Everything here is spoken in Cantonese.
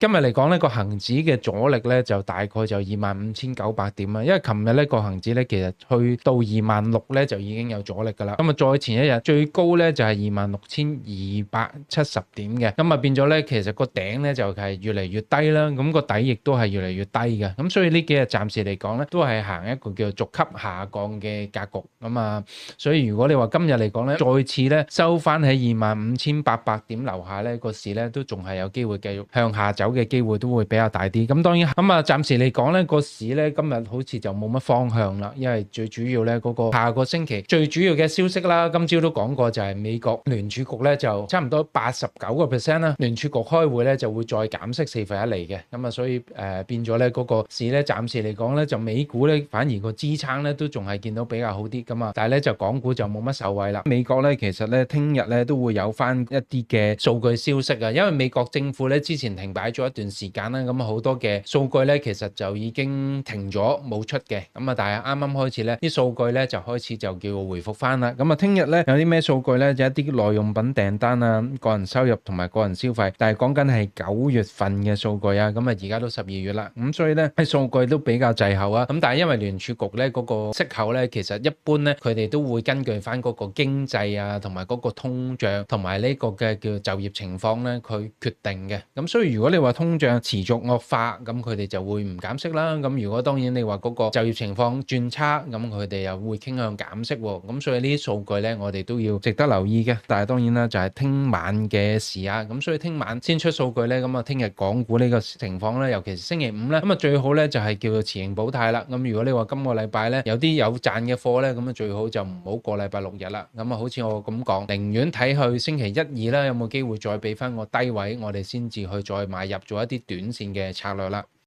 今日嚟講呢個恒指嘅阻力咧就大概就25,900點啊，因為琴日呢個恒指咧其實去到26,000咧就已經有阻力噶啦。咁啊再前一日最高咧就係26,270點嘅，咁啊變咗咧其實個頂咧就係越嚟越低啦，咁個底亦都係越嚟越低嘅。咁所以呢幾日暫時嚟講咧都係行一個叫做逐級下降嘅格局咁啊。所以如果你話今日嚟講咧再次咧收翻喺25,800點樓下咧，個市咧都仲係有機會繼續向下走嘅機會都會比較大啲。咁當然咁啊，暫時嚟講咧個市咧今日好似就冇乜方向啦，因為最主要咧嗰個下個星期最主要嘅消息啦，今朝都講過就係美國聯儲局咧就差唔多89%啦，聯儲局開會咧就會再減息1/4嘅。咁啊所以變咗咧嗰個市咧暫時嚟講咧就美股咧反而個支撐咧都仲係見到比較好啲咁啊，但係咧就港股就冇乜受惠啦。美國咧其實咧聽日咧都會有翻一啲嘅數據消息啊，因為美國政府咧之前停擺咗一段時間啦，咁好多嘅數據咧其實就已經停咗冇出嘅，咁啊但係啱啱開始咧啲數據咧就開始就叫回復翻啦。咁啊聽日咧有啲咩數據咧？就一啲耐用品訂單啊、個人收入同埋個人消費，但係講緊係9月份嘅數據啊，咁啊而家都12月啦，咁所以咧啲數據都比較滯後啊。咁但係因為聯儲局咧嗰個息口咧其實一般咧佢哋都會根據翻嗰個經濟啊同埋嗰個通脹同埋呢個嘅叫就業情況咧佢決定嘅。咁所以如果你話通脹持續惡化，咁佢哋就會唔減息啦。咁如果當然你話嗰個就業情況轉差，咁佢哋又會傾向減息喎。咁所以呢啲數據咧，我哋都要值得留意嘅。但係當然啦，就係聽晚嘅事啊。咁所以聽晚先出數據咧，咁啊聽日港股呢個情況咧，尤其是星期五咧，咁啊最好咧就係叫做持盈保泰啦。咁如果你話今個禮拜咧有啲有賺嘅貨咧，咁啊最好就唔好過禮拜6日啦。咁啊好似我咁講，寧願睇去星期1、2啦，有冇機會再俾翻個低位，我哋先至去再買入做一啲短線嘅策略啦。